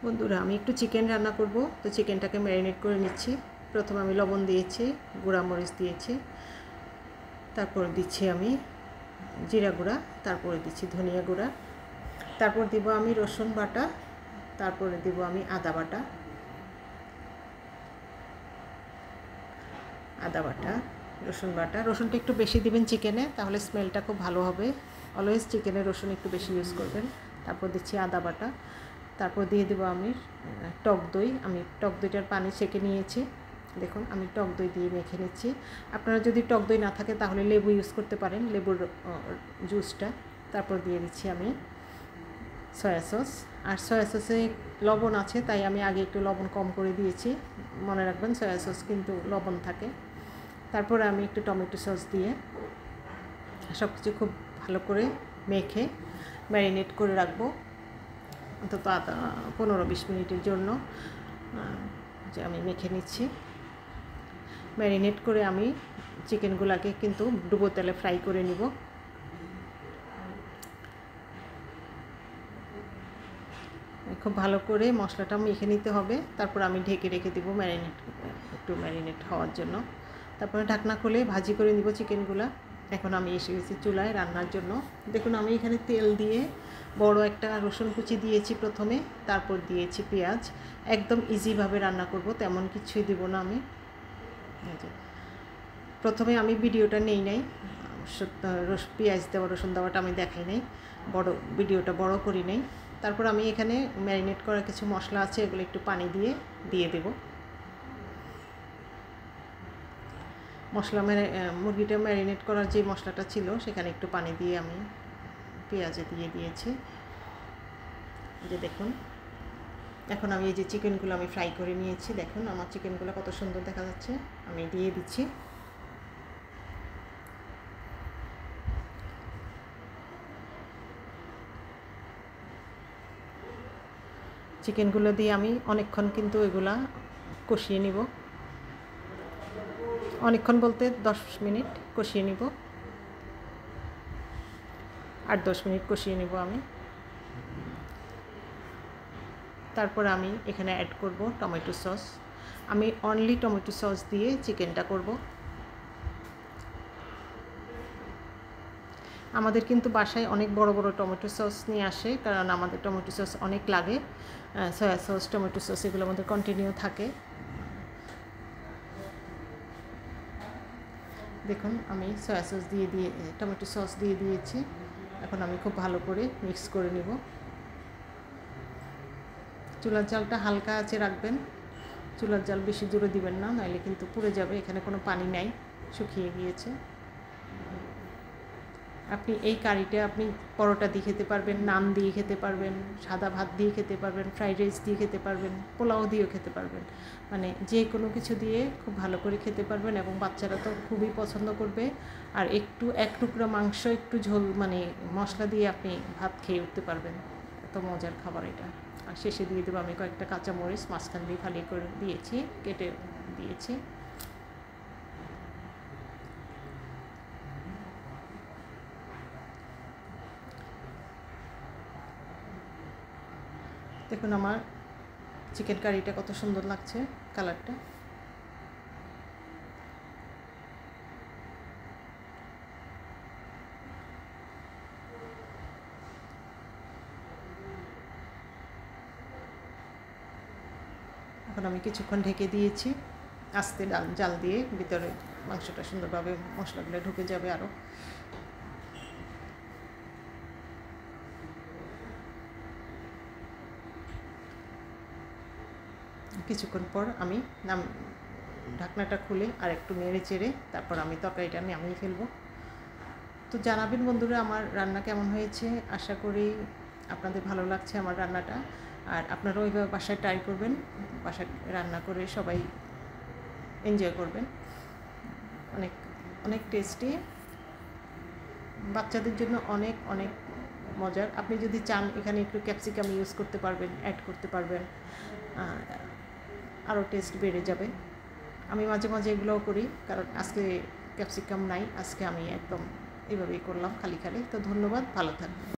বন্ধুরা আমি একটু চিকেন রান্না করব, তো চিকেনটাকে ম্যারিনেট করে নিচ্ছি। প্রথমে আমি লবণ দিয়েছি, গুঁড়া মরিচ দিয়েছি, তারপর দিচ্ছি আমি জিরা গুঁড়া, তারপরে দিচ্ছি ধনিয়া গুঁড়া, তারপর দিব আমি রসুন বাটা, তারপরে দিব আমি আদা বাটা, রসুন বাটা। রসুনটা একটু বেশি দিবেন চিকেনে, তাহলে স্মেলটা খুব ভালো হবে। অলওয়েজ চিকেনে রসুন একটু বেশি ইউজ করবেন। তারপর দিচ্ছি আদা বাটা, তারপর দিয়ে দেবো আমি টক দই। আমি টক দইটার পানি ছেঁকে নিয়েছি, দেখুন আমি টক দই দিয়ে মেখে নিচ্ছি। আপনারা যদি টক দই না থাকে তাহলে লেবু ইউজ করতে পারেন, লেবুর জুসটা। তারপর দিয়ে দিচ্ছি আমি সয়া সস। আর সয়া সসে লবণ আছে, তাই আমি আগে একটু লবণ কম করে দিয়েছি। মনে রাখবেন সয়া সস কিন্তু লবণ থাকে। তারপরে আমি একটু টমেটো সস দিয়ে সব কিছু খুব ভালো করে মেখে ম্যারিনেট করে রাখবো অন্তত 15-20 মিনিটের জন্য। যে আমি মেখে নিচ্ছি। ম্যারিনেট করে আমি চিকেনগুলোকে কিন্তু ডুবো তেলে ফ্রাই করে নিব। খুব ভালো করে মশলাটা মেখে নিতে হবে। তারপর আমি ঢেকে রেখে দেবো একটু ম্যারিনেট হওয়ার জন্য। তারপরে ঢাকনা খুলে ভাজি করে নিব চিকেনগুলো। এখন আমি এসে গেছি চুলায় রান্নার জন্য। দেখুন আমি এখানে তেল দিয়ে বড় একটা রসুন কুচি দিয়েছি প্রথমে, তারপর দিয়েছি পেঁয়াজ। একদম ইজিভাবে রান্না করব, তেমন কিছুই দিব না আমি। প্রথমে আমি ভিডিওটা নেই নাই, পেঁয়াজ দেওয়া রসুন দেওয়াটা আমি দেখাই নাই, ভিডিওটা বড় করি নাই। তারপর আমি এখানে ম্যারিনেট করা কিছু মশলা আছে, এগুলো একটু পানি দিয়ে দেব। মুরগিটা ম্যারিনেট করার যে মশলাটা ছিল সেখানে একটু পানি দিয়ে আমি পেঁয়াজে দিয়ে দিয়েছি। যে দেখুন এখন আমি এই যে চিকেনগুলো আমি ফ্রাই করে নিয়েছি, দেখুন আমার চিকেনগুলো কত সুন্দর দেখা যাচ্ছে। আমি দিয়ে দিচ্ছি। চিকেনগুলো দিয়ে আমি অনেকক্ষণ কিন্তু এগুলা কষিয়ে নিব। অনেকক্ষণ বলতে 10 মিনিট কষিয়ে নিব, 8-10 মিনিট কষিয়ে নিব আমি। তারপর আমি এখানে অ্যাড করব টমেটো সস। আমি অনলি টমেটো সস দিয়ে চিকেনটা করব। আমাদের কিন্তু বাসায় অনেক বড় বড় টমেটো সস নিয়ে আসে, কারণ আমাদের টমেটো সস অনেক লাগে। সয়া সস, টমেটো সস এগুলো আমাদের কন্টিনিউ থাকে। দেখুন আমি সয়া সস টমেটো সস দিয়ে দিয়েছি। এখন আমি খুব ভালো করে মিক্স করে নিব। চুলার জালটা হালকা আঁচে রাখবেন, চুলার জাল বেশি জোরে দিবেন না, নাহলে কিন্তু পুড়ে যাবে। এখানে কোনো পানি নাই, শুকিয়ে গিয়েছে। আপনি এই কারিটা আপনি পরোটা দিয়ে খেতে পারবেন, নান দিয়ে খেতে পারবেন, সাদা ভাত দিয়ে খেতে পারবেন, ফ্রাইড রাইস দিয়ে খেতে পারবেন, পোলাও দিয়েও খেতে পারবেন। মানে যে কোনো কিছু দিয়ে খুব ভালো করে খেতে পারবেন, এবং বাচ্চারা তো খুবই পছন্দ করবে। আর এক টুকরা মাংস, একটু ঝোল, মানে মশলা দিয়ে আপনি ভাত খেয়ে উঠতে পারবেন। এত মজার খাবার এটা। আর শেষে দিয়ে দেবো আমি কয়েকটা কাঁচামরিচ, মাঝখান দিয়ে ফালি করে দিয়েছি, কেটে দিয়েছি। দেখুন আমার চিকেন কারিটা কত সুন্দর লাগছে কালারটা। এখন আমি কিছুক্ষণ ঢেকে দিয়েছি আস্তে জাল দিয়ে, ভিতরে মাংসটা সুন্দরভাবে মশলাগুলো ঢুকে যাবে। আরও কিছুক্ষণ পর আমি ঢাকনাটা খুলে আর একটু নেড়ে চেড়ে তারপর আমি তরকারিটা নামিয়ে ফেলবো। তো জানাবেন বন্ধুরা আমার রান্না কেমন হয়েছে। আশা করি আপনাদের ভালো লাগছে আমার রান্নাটা। আর আপনারাও ওইভাবে বাসায় ট্রাই করবেন, বাসায় রান্না করে সবাই এনজয় করবেন। অনেক অনেক টেস্টি, বাচ্চাদের জন্য অনেক অনেক মজার। আপনি যদি চান এখানে একটু ক্যাপসিকাম ইউজ করতে পারবেন, অ্যাড করতে পারবেন, আরও টেস্ট বেড়ে যাবে। আমি মাঝে মাঝে এগুলোও করি, কারণ আজকে ক্যাপসিকাম নাই, আজকে আমি একদম এভাবেই করলাম খালি খালি। তো ধন্যবাদ, ভালো থাকবেন।